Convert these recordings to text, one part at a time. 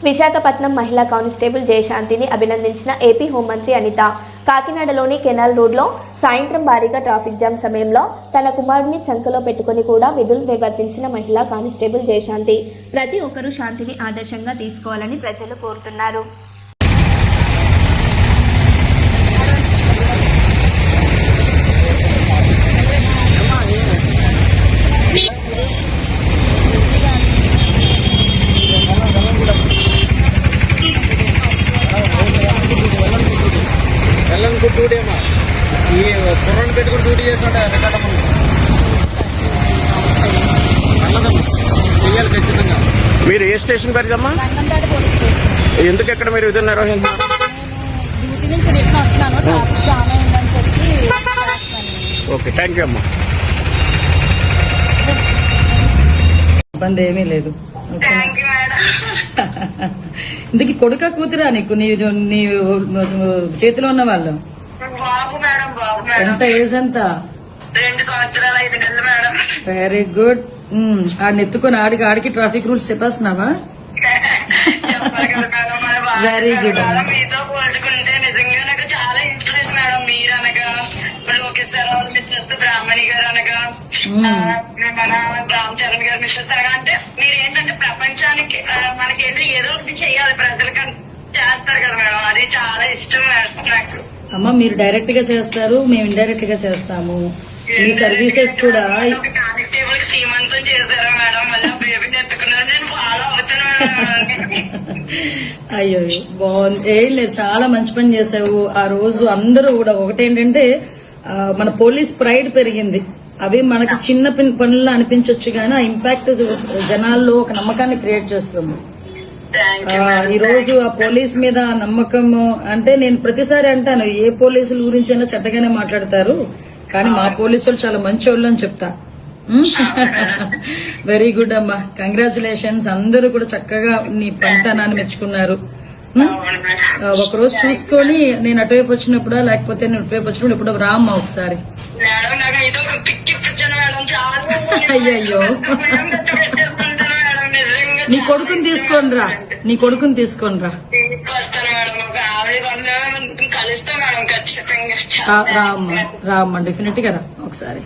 విశాఖపట్నం మహిళా constable జయశాంతిని అభినందించిన AP హోంమంత్రి Anitha. కాకినాడలోని canal రోడ్లో సాయంత్రం భారీగా ట్రాఫిక్ జామ్ సమయంలో తన కుమారుడిని చంకలో పెట్టుకుని కూడా విధులు నిర్వర్తించిన మహిళా కానిస్టేబుల్ జయశాంతి. ప్రతి ఒక్కరూ శాంతిని ఆదర్శంగా తీసుకోవాలని ప్రజలు కోరుతున్నారు. డ్యూటీ అమ్మా ఈ కుర్రని పెట్టుకుని డ్యూటీ చేస్తుంటే చెయ్యాలి ఖచ్చితంగా. మీరు ఏ స్టేషన్ పరిదమ్మా? ఎందుకు ఎక్కడ మీరు విధులు నిర్వహిస్తున్నారు? ఓకే, థ్యాంక్ యూ అమ్మా. ఇబ్బంది ఏమీ లేదు. ఇందుకు కొడుక కూతురా నీకు? నీ చేతిలో ఉన్న వాళ్ళు ఎంత ఏజ్ ఎంత? 2 సంవత్సరాలు 5 నెలలు మేడం. Very good. ఆడిని ఎత్తుకొని ఆడికి ట్రాఫిక్ రూల్స్ చెప్పేస్తున్నావా? Very good. మీతో పోల్చుకుంటే నిజంగా నాకు చాలా ఇన్స్పిరేషన్ మేడం. మీరు అనగా లోకేష్ సార్ మిస్టర్స్ బ్రాహ్మణి గారు అనగా మన రామ్ చరణ్ గారు మిస్టర్స్ అనగా అంటే మీరు ఏంటంటే ప్రపంచానికి మనకేంటో ఏదో ఒకటి చెయ్యాలి ప్రజలకి చేస్తారు కదా మేడం. అది చాలా ఇష్టం మేడం నాకు. అమ్మ మీరు డైరెక్ట్ గా చేస్తారు, మేము ఇండైరెక్ట్ గా చేస్తాము. ఈ సర్వీసెస్ కూడా కానిస్టేబుల్ శ్రీమంతం చేశారా మేడం? మళ్ళీ బేబీని ఎత్తుకున్నారు. నేను ఫాలో అవుతున్నాను. అయ్యో బాగుంది. ఏం లేదు, చాలా మంచి పని చేసావు. ఆ రోజు అందరూ కూడా ఒకటేంటంటే మన పోలీస్ ప్రైడ్ పెరిగింది. అవి మనకి చిన్న పనుల్లో అనిపించవచ్చు కానీ ఆ ఇంపాక్ట్ జనాల్లో ఒక నమ్మకాన్ని క్రియేట్ చేస్తుంది. ఈ రోజు ఆ పోలీస్ మీద నమ్మకం అంటే నేను ప్రతిసారి అంటాను, ఏ పోలీసుల గురించి అయినా చెడ్డగానే మాట్లాడతారు కానీ మా పోలీసు వాళ్ళు చాలా మంచి వాళ్ళు అని చెప్తా. వెరీ గుడ్ అమ్మా, కంగ్రాచులేషన్స్. అందరూ కూడా చక్కగా నీ పనితనాన్ని మెచ్చుకున్నారు. ఒకరోజు చూసుకొని నేను అటువైపు వచ్చినప్పుడా లేకపోతే నేను ఇటువైపు వచ్చినప్పుడు ఇప్పుడు రామ్మా ఒకసారి. అయ్యయ్యో, నీ కొడుకుని తీసుకోండి రా, నీ కొడుకుని తీసుకోండి రా. రామ్మా డెఫినెట్ గా రా ఒకసారి.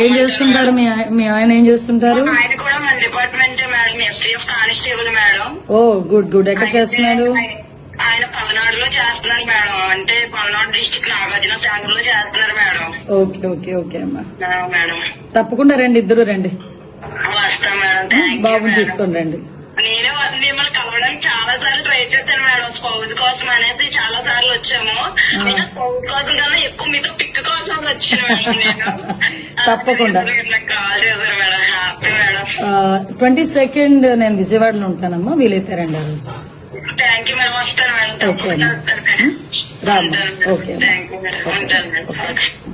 ఏం చేస్తుంటారు మీ ఆయన? ఏం చేస్తుంటారు? ఓ గుడ్ గుడ్. ఎక్కడ చేస్తున్నాడు? ఆయన పల్నాడులో చేస్తున్నారు మేడం. అంటే పల్నాడు డిస్ట్రిక్ట్ నాగార్జున సాగర్లో చేస్తున్నారు మేడం. ఓకే ఓకే ఓకే అమ్మా, మేడం తప్పకుండా రండి, ఇద్దరు రండి. వస్తాం మేడం. బాబుని తీసుకొని రండి. నేనే మిమ్మల్ని కలవడానికి చాలా సార్లు ట్రై చేశాను మేడం. స్పౌజ్ కోసం అనేసి చాలా సార్లు వచ్చాము. నేను స్పౌజ్ కోసం కన్నా ఎక్కువ మీతో పిక్ కోసం వచ్చాను నేను. తప్పకుండా కాల్ చేశారు మేడం. Happy madam. 22nd నేను విజయవాడలో ఉంటానమ్మా, వీలైతే రండి ఆ రోజు. Thank you madam. వస్తాను మేడం. ఓకే రామ్మా. Okay thank you madam. ఉంటాను మేడం.